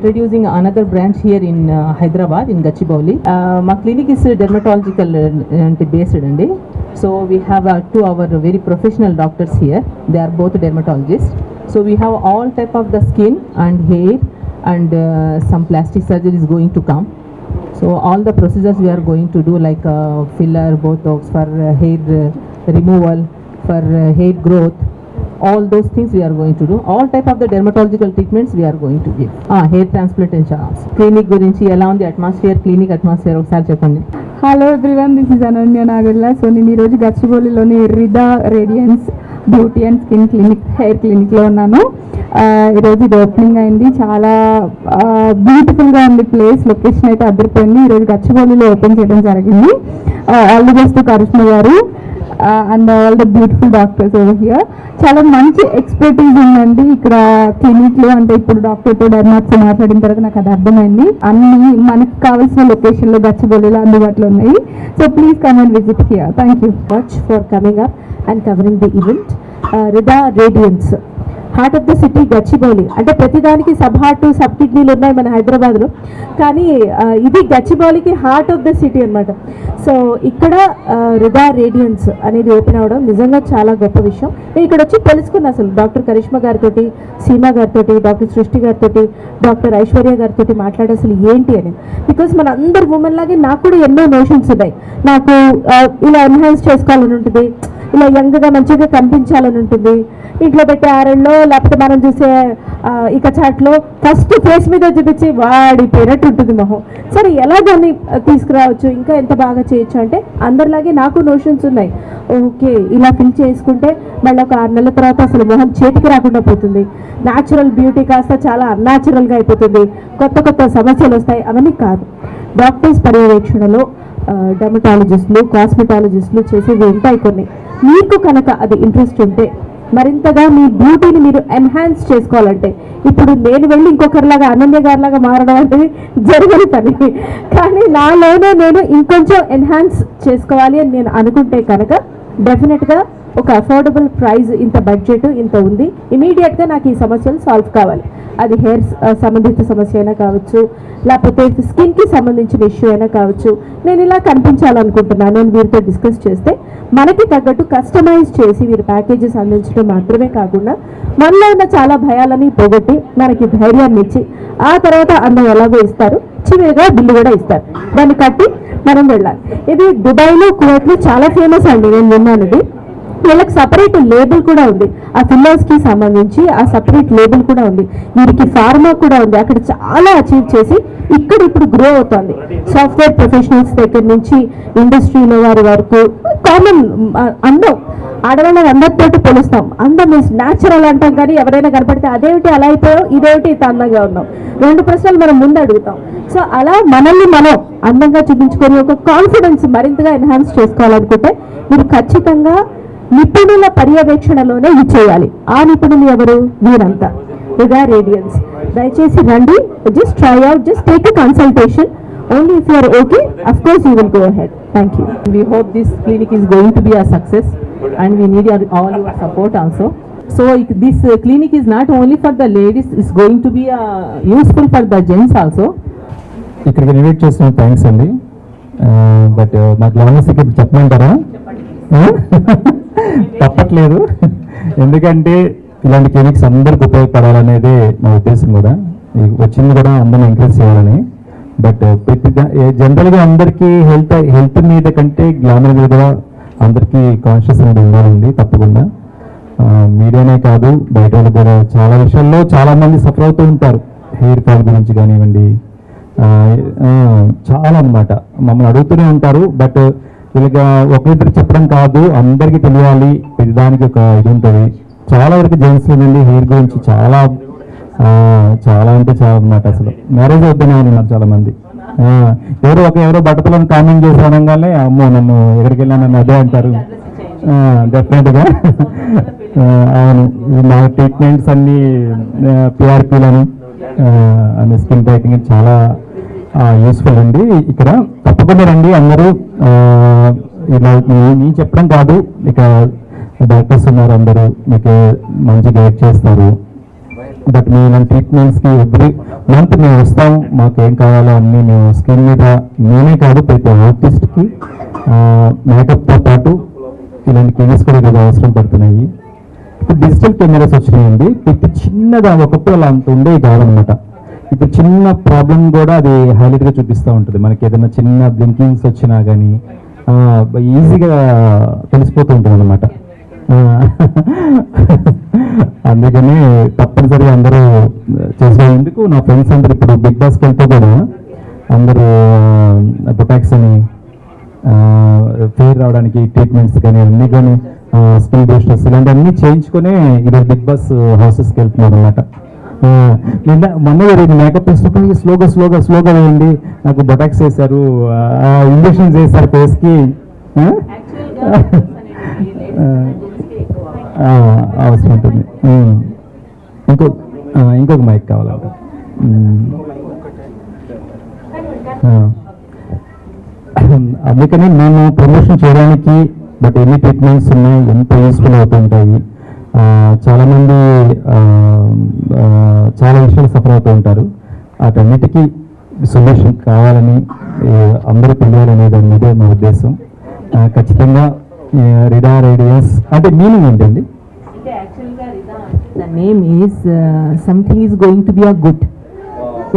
introducing another branch here in Hyderabad in Gachibowli. My clinic is dermatological based andi. So we have two our very professional doctors here. They are both dermatologists. So we have all type of the skin and hair and some plastic surgery is going to come. So all the procedures we are going to do like filler, botox for hair removal, for hair growth. All those things we are going to do. All type of the dermatological treatments we are going to give. Hair transplantation also. Clinic గురించి ఎలా ఉంది atmosphere, clinic atmosphere ఒకసారి చెప్పండి. Hello everyone, this is Ananya Nagarla. So నేను ఈరోజు గచ్చిబౌలిలోని Rida radiance beauty and skin clinic hair క్లినిక్లో ఉన్నాను. ఈరోజు ఇది ఓపెనింగ్ అయింది. చాలా బ్యూటిఫుల్గా ఉంది ప్లేస్. లొకేషన్ అయితే అదిరిపోయింది. ఈరోజు గచ్చిబౌలిలో ఓపెన్ చేయడం జరిగింది. ఆల్ ది బెస్ట్ కరిష్మా గారు and all the beautiful doctors over here. చాలా మంచి ఎక్స్పర్టీస్ ఉందండి ఇక్కడ క్లినిక్లో. అంటే ఇప్పుడు డాక్టర్తో డర్మాట్తో మాట్లాడిన తర్వాత నాకు అది అర్థమైంది. అన్ని మనకు కావాల్సిన లొకేషన్లో గచ్చిబౌలిలో అందుబాటులో ఉన్నాయి. So please come and visit here. Thank you much for coming up and covering the event. Rida radiance heart of the city Gachibowli. అంటే ప్రతిదానికి సబ్ హార్ట్ సబ్ కిడ్నీలు ఉన్నాయి మన హైదరాబాద్లో, కానీ ఇది గచ్చిబౌలికి హార్ట్ ఆఫ్ ద సిటీ అనమాట. సో ఇక్కడ రిదా రేడియన్స్ అనేది ఓపెన్ అవ్వడం నిజంగా చాలా గొప్ప విషయం. నేను ఇక్కడ వచ్చి తెలుసుకున్నా అసలు డాక్టర్ కరిష్మా గారితో, సీమా గారితో, డాక్టర్ సృష్టి గారితో, డాక్టర్ ఐశ్వర్య గారితో మాట్లాడే అసలు ఏంటి అని. బికాస్ మన అందరు ఉమెన్ లాగే నాకు కూడా ఎన్నో నోషన్స్ ఉన్నాయి. నాకు ఇలా ఎన్హాన్స్ చేసుకోవాలని ఉంటుంది, ఇలా యంగ్గా మంచిగా కనిపించాలని ఉంటుంది. ఇంట్లో పెట్టే ఆరెల్లో లేకపోతే మనం చూసే ఇక చాట్లో ఫస్ట్ ఫేస్ మీద చూపించి వాడిపోయినట్టు ఉంటుంది మొహం. సరే ఎలా దాన్ని తీసుకురావచ్చు, ఇంకా ఎంత బాగా చేయొచ్చు అంటే అందరిలాగే నాకు నోషన్స్ ఉన్నాయి. ఓకే, ఇలా ఫిల్ చేసుకుంటే మళ్ళీ ఒక 6 నెలల తర్వాత అసలు మొహం చేతికి రాకుండా పోతుంది. న్యాచురల్ బ్యూటీ కాస్త చాలా అన్యాచురల్గా అయిపోతుంది. కొత్త కొత్త సమస్యలు వస్తాయి. అవన్నీ కాదు. డాక్టర్స్ పర్యవేక్షణలో డెర్మటాలజిస్టులు, కాస్మెటాలజిస్టులు చేసేవి ఉంటాయి కొన్ని. మీకు కనుక అది ఇంట్రెస్ట్ ఉంటే, మరింతగా మీ బ్యూటీని మీరు ఎన్హాన్స్ చేసుకోవాలంటే, ఇప్పుడు నేను వెళ్ళి ఇంకొకరిలాగా అనన్య గారిలాగా మారడం అనేది జరగని పని. కానీ నాలోనే నేను ఇంకొంచెం ఎన్హాన్స్ చేసుకోవాలి అని నేను అనుకుంటే కనుక డెఫినెట్గా ఒక అఫోర్డబుల్ ప్రైస్, ఇంత బడ్జెట్ ఇంత ఉంది, ఇమీడియట్గా నాకు ఈ సమస్యలు సాల్వ్ కావాలి. అది హెయిర్ సంబంధిత సమస్య అయినా కావచ్చు, లేకపోతే స్కిన్కి సంబంధించిన ఇష్యూ అయినా కావచ్చు. నేను ఇలా కనిపించాలనుకుంటున్నాను అని వీరితో డిస్కస్ చేస్తే మనకి తగ్గట్టు కస్టమైజ్ చేసి వీరు ప్యాకేజెస్ అందించడం మాత్రమే కాకుండా మనలో ఉన్న చాలా భయాలని పోగొట్టి మనకి ధైర్యాన్ని ఇచ్చి ఆ తర్వాత అందం ఎలాగో ఇస్తారు, చివరిగా బిల్లు కూడా ఇస్తారు. దాన్ని కట్టి మనం వెళ్ళాలి. ఇది దుబాయ్లో, కువైట్లో చాలా ఫేమస్ అండి. నేను విన్నాను ఇది. వీళ్ళకి సపరేట్ లేబుల్ కూడా ఉంది. ఆ ఫిల్లర్స్కి సంబంధించి ఆ సపరేట్ లేబుల్ కూడా ఉంది. వీరికి ఫార్మా కూడా ఉంది. అక్కడ చాలా అచీవ్ చేసి ఇక్కడ ఇప్పుడు గ్రో అవుతుంది. సాఫ్ట్వేర్ ప్రొఫెషనల్స్ దగ్గర నుంచి ఇండస్ట్రీలో వారి వరకు కామన్ అందం, ఆడవాళ్ళని అందరితో పోలుస్తాం. అందం మీన్స్ న్యాచురల్ అంటాం, కానీ ఎవరైనా కనపడితే అదేమిటి అలా అయిపోయావు, ఇదేమిటి ఇంత అందంగా ఉన్నాం, 2 ప్రశ్నలు మనం ముందు అడుగుతాం. సో అలా మనల్ని మనం అందంగా చూపించుకొని ఒక కాన్ఫిడెన్స్ మరింతగా ఎన్హాన్స్ చేసుకోవాలనుకుంటే మీరు ఖచ్చితంగా నిపుణుల పర్యవేక్షణలోనే ఇది చేయాలి. ఆ నిపుణులు ఎవరు? వీరంతా రిదా రేడియన్స్. దయచేసి రండి, just try out, just take a consultation. Only if you are okay, of course you will go ahead. Thank you. We hope this clinic is going to be a success and we need all your support also. So this clinic is not only for the ladies, it's going to be useful for the gents also. ఇక్కడికి invite చేసిన thanks అండి. But మా గ్లామర్స్కి ఇప్పుడు చెప్పమంటారా? తప్పట్లేదు. ఎందుకంటే ఇలాంటి clinics అందరికి ఉపయోగపడాలనేదే మా ఉద్దేశం కూడా. వచ్చింది కూడా అందరిని ఎంకరేజ్ చేయాలని. బట్ జనరల్గా అందరికీ హెల్త్ మీద కంటే గ్లామర్ మీద కూడా అందరికీ కాన్షియస్ అనేది ఉండాలండి తప్పకుండా. మీడియానే కాదు, బయట వాళ్ళు కూడా చాలా విషయాల్లో చాలామంది సఫర్ అవుతూ ఉంటారు. హెయిర్ ఫాల్ గురించి కానివ్వండి, చాలా అన్నమాట మమ్మల్ని అడుగుతూనే ఉంటారు. బట్ వీళ్ళకి ఒకరిద్దరు చెప్పడం కాదు, అందరికీ తెలియాలి. ప్రతిదానికి ఒక ఇది ఉంటుంది. చాలా వరకు జెంట్స్ నుండి హెయిర్ గురించి చాలా అంటే చాలా అన్నమాట. అసలు మ్యారేజ్ అవుతూనే ఉన్నారు చాలా మంది. ఎవరో బట్టతలను కామెంట్ చేసి అనగానే అమ్మో నన్ను ఎక్కడికి వెళ్ళానని అదే అంటారు. డెఫినెట్గా అవును. నా ట్రీట్మెంట్స్ అన్నీ పిఆర్పీలను అనే స్కిన్ టైటింగ్ చాలా యూస్ఫుల్ అండి. ఇక్కడ తప్పకుండా రండి అందరూ. ఇలా నేను చెప్పడం కాదు, ఇక డాక్టర్స్ ఉన్నారు, అందరూ మీకు మంచి గైడ్ చేస్తారు. బట్ మేము ట్రీట్మెంట్స్కి ఎవ్రీ మంత్ మేము వస్తాం, మాకు ఏం కావాలో అన్నీ మేము స్కిన్ మీద నేనే కాదు ప్రతి ఆర్టిస్ట్కి మేకప్తో పాటు ఇలాంటి క్లినిక్స్ కూడా ఈరోజు అవసరం పడుతున్నాయి. ఇప్పుడు డిజిటల్ కెమెరాస్ వచ్చినాయండి. ఇప్పుడు చిన్నగా ఒకప్పుడు అలా అంత ఉండేవి కాదనమాట. ఇప్పుడు చిన్న ప్రాబ్లం కూడా అది హైలైట్గా చూపిస్తూ ఉంటుంది. మనకి ఏదైనా చిన్న బ్లింకింగ్స్ వచ్చినా కానీ ఈజీగా తెలిసిపోతూ ఉంటుంది అనమాట. అందుకని తప్పనిసరిగా అందరూ చేసేందుకు నా ఫ్రెండ్స్ అందరూ ఇప్పుడు బిగ్ బాస్కి వెళ్తే కూడా అందరూ బొటాక్స్ అని ఫెయిర్ రావడానికి ట్రీట్మెంట్స్ కానీ అన్నీ కానీ స్కిల్ బూస్టర్స్ ఇలాంటివన్నీ చేయించుకొని ఈరోజు బిగ్ బాస్ హౌసెస్కి వెళ్తున్నారు అనమాట. మొన్న మేకప్ వేసినప్పుడు స్లోగా వేయండి, నాకు బొటాక్స్ వేశారు, ఇంజక్షన్స్ వేశారు ఫేస్కి, అవసరం ఉంటుంది. ఇంకొక మైక్ కావాలంట. అందుకని మేము ప్రమోషన్ చేయడానికి బట్ ఎన్ని ట్రీట్మెంట్స్ ఉన్నాయి, ఎంత యూస్ఫుల్ అవుతుంటాయి. చాలామంది చాలా విషయాలు సఫర్ అవుతూ ఉంటారు. వాటన్నిటికీ సొల్యూషన్ కావాలని అందరూ తెలియాలనే దాని మీదే మా ఉద్దేశం. ఖచ్చితంగా రిడా రేడియన్స్ అంటే మీనింగ్ ఏంటండి? The name is something is going to be a good.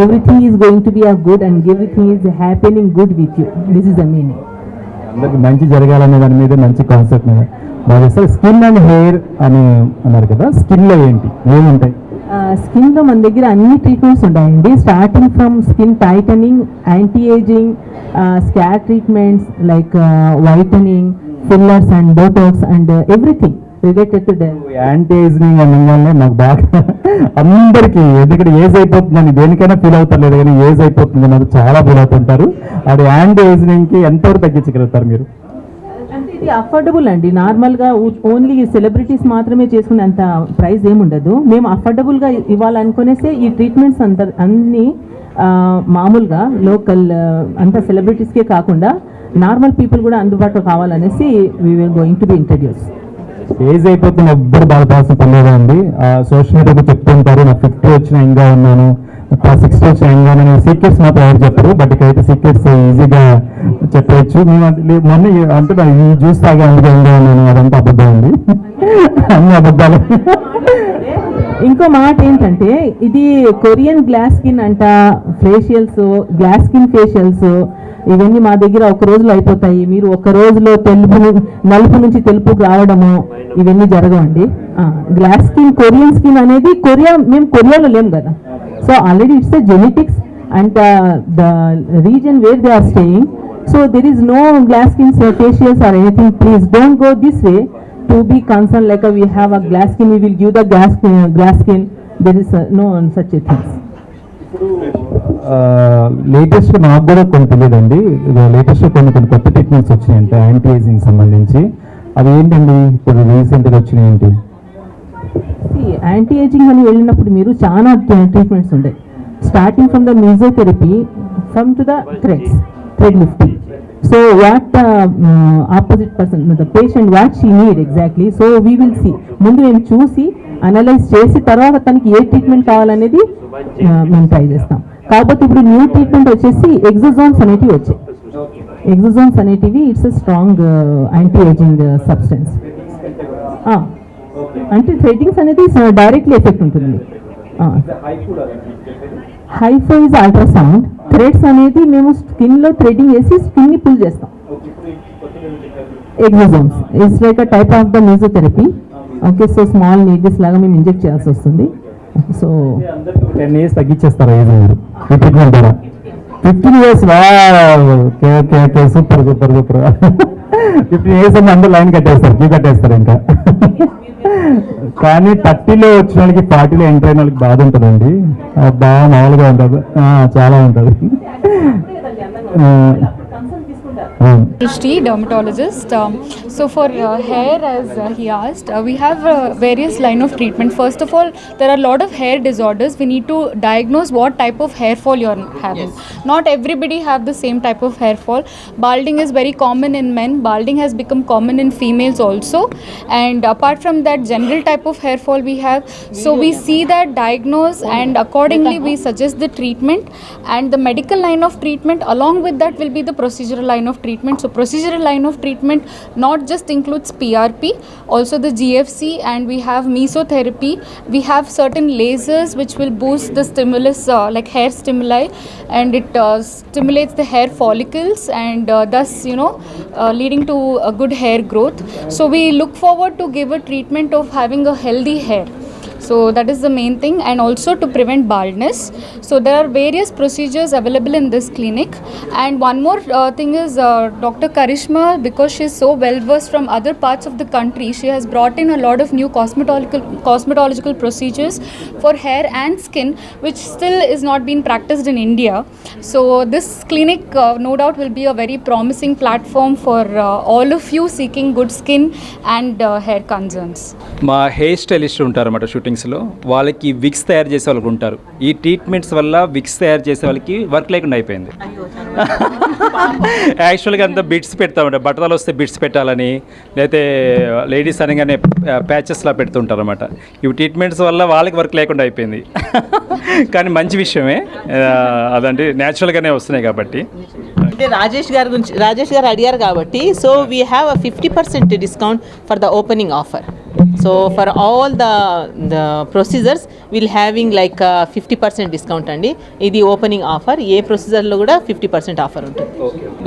Everything is going to be a good and everything is happening good with you. This is the meaning. అందరికి మంచి జరగాలనే దాని మీద మంచి కాన్సెప్ట్ మీద బాగా. స్కిన్ అండ్ హెయిర్ అని అన్నారు కదా, స్కిన్లో ఏంటి ఏముంటాయి? స్కిన్లో మన దగ్గర అన్ని ట్రీట్మెంట్స్ ఉంటాయండి. Starting from skin tightening, anti ageing, scar treatments like whitening, fillers and botox and everything related to that. Anti ageing అనగానే నాకు బాగా అందరికీ ఎందుకంటే ఏజ్ అయిపోతుందని దేనికైనా ఫీల్ అవుతారు లేదు, కానీ ఏజ్ అయిపోతుంది నాకు చాలా ఫీల్ అవుతుంటారు. అది యాంటీ ఏజింగ్కి ఎంతవరకు తగ్గించగలుగుతారు మీరు? అంటే ఇది అఫోర్డబుల్ అండి. నార్మల్గా ఓన్లీ సెలబ్రిటీస్ మాత్రమే చేసుకునే అంత ప్రైస్ ఏముండదు. మేము అఫోర్డబుల్గా ఇవ్వాలనుకునేసే ఈ ట్రీట్మెంట్స్ అన్నీ మామూలుగా లోకల్ అంత సెలబ్రిటీస్కే కాకుండా నార్మల్ పీపుల్ కూడా అందుబాటులో కావాలనేసి we will going to be introduce. Age అయిపోతున్న ఎవ్వరు బాధపడాల్సిన పర్లేదు అండి. సోషల్ మీడియాలో చెప్తుంటారు నాకు 50 వచ్చిన ఇంకా ఉన్నాను, 60 వచ్చిన ఇంకా ఉన్నాను. సీక్రెట్స్ మాత్రం ఎవరు చెప్పరు, బట్ ఇక్కడైతే సీక్రెట్స్ ఈజీగా చెప్పవచ్చు. మొన్న అంటే ఈ జ్యూస్ తాగే అందుకే ఇంకా ఉన్నాను, అదంతా అబద్ధం అండి, అన్ని అబద్ధాలు. ఇంకో మాట ఏంటంటే ఇది కొరియన్ గ్లాస్ స్కిన్ అంట, ఫేషియల్స్, గ్లాస్ స్కిన్ ఫేషియల్స్ ఇవన్నీ మా దగ్గర ఒక రోజులో అయిపోతాయి. మీరు ఒక రోజులో నలుపు నుంచి తెలుపుకు రావడము ఇవన్నీ జరగవండి. గ్లాస్ స్కిన్, కొరియన్ స్కిన్ అనేది మేము కొరియాలో లేము కదా. So already it's the genetics and the reason where they are staying. So there is no glass skin facials or anything. Please don't go this way to be concerned like we have a glass skin, we will give the glass skin. There is no such a thing. Latest నాకు కూడా కొన్ని తెలియదండి. Latest కొన్ని కొత్త techniques వచ్చినాయంటే anti ageing సంబంధించి. అవి ఏంటండి ఇప్పుడు రీసెంట్గా వచ్చినాయి ఏంటి? యాంటీ ఏజింగ్ అని వెళ్ళినప్పుడు మీరు చాలా ట్రీట్మెంట్స్ ఉంటాయి. Starting from the mesotherapy from to the thread lifting. So what opposite person, the patient what she need exactly, so we will see. ముందు మేము చూసి అనలైజ్ చేసి తర్వాత తనకి ఏ ట్రీట్మెంట్ కావాలనేది మేము ట్రై చేస్తాం. కాబట్టి ఇప్పుడు న్యూ ట్రీట్మెంట్ వచ్చేసి ఎగ్జోజోమ్స్ అనేటివి వచ్చాయి. ఎగ్జోజోమ్స్ అనేటివి it's strong anti ageing substance. అంటే థ్రెడ్డింగ్స్ అనేది డైరెక్ట్లీ ఎఫెక్ట్ ఉంటుంది. HIFU is ultrasound. థ్రెడ్స్ అనేది మేము స్కిన్లో థ్రెడ్డింగ్ వేసి స్కిన్ని పుల్ చేస్తాం. Exosomes it's like a type of the mesotherapy. Okay, so small needles లాగా మేము ఇంజెక్ట్ చేయాల్సి వస్తుంది. సో 10 years తగ్గించేస్తారా ఏజ్ మీరు ఈ ట్రీట్మెంట్ ద్వారా? 15 years సూపర్ 15 years అని అందరూ లైన్ కట్టేస్తారు, క్యూ కట్టేస్తారు ఇంకా. కానీ 30లో వచ్చిన వాళ్ళకి 40లో ఎంటర్ అయిన వాళ్ళకి బాధ ఉంటుందండి. బాగా మామూలుగా ఉంటుంది, చాలా ఉంటుంది. Srishti, dermatologist. So for hair, as he asked, we have various line of treatment. First of all, there are a lot of hair disorders. We need to diagnose what type of hair fall you're having. Not everybody have the same type of hair fall. Balding is very common in men. Balding has become common in females also. And apart from that, general type of hair fall we have. So we see that, diagnose, and accordingly we suggest the treatment. And the medical line of treatment along with that will be the procedural line of treatment. So procedural line of treatment not just includes PRP, also the GFC, and we have mesotherapy. We have certain lasers which will boost the stimulus like hair stimuli, and it stimulates the hair follicles, and thus leading to a good hair growth. So we look forward to give a treatment of having a healthy hair. So that is the main thing, and also to prevent baldness. So there are various procedures available in this clinic. And one more thing is Dr. Karishma, because she is so well versed from other parts of the country, she has brought in a lot of new cosmetological procedures for hair and skin, which still is not being practiced in India. So this clinic no doubt will be a very promising platform for all of you seeking good skin and hair concerns. మా hair stylist ఉంటారు అన్నమాట షూటింగ్స్లో, వాళ్ళకి Vicks తయారు చేసే వాళ్ళకి ఉంటారు. ఈ treatments వల్ల విక్స్ తయారు చేసే వాళ్ళకి వర్క్ లేకుండా అయిపోయింది. యాక్చువల్గా అంతా బిట్స్ పెడతామంట, బట్టలు వస్తే బిట్స్ పెట్టాలని, లేకపోతే లేడీస్ అనగానే ప్యాచెస్లా పెడుతుంటారు అనమాట. ఇవి ట్రీట్మెంట్స్ వల్ల వాళ్ళకి వర్క్ లేకుండా అయిపోయింది. కానీ మంచి విషయమే, అదంటే న్యాచురల్గానే వస్తున్నాయి కాబట్టి. అంటే రాజేష్ గారు అడిగారు కాబట్టి, so we have a 50% discount for the opening offer. So for all the procedures will having like 50% discount అండి. ఇది ఓపెనింగ్ ఆఫర్, ఏ ప్రొసీజర్లో కూడా 50% ఆఫర్ ఉంటుంది.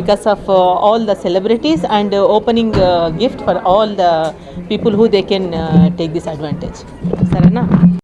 Because of all the celebrities and opening gift for all the people who they can take this advantage. సరేనా?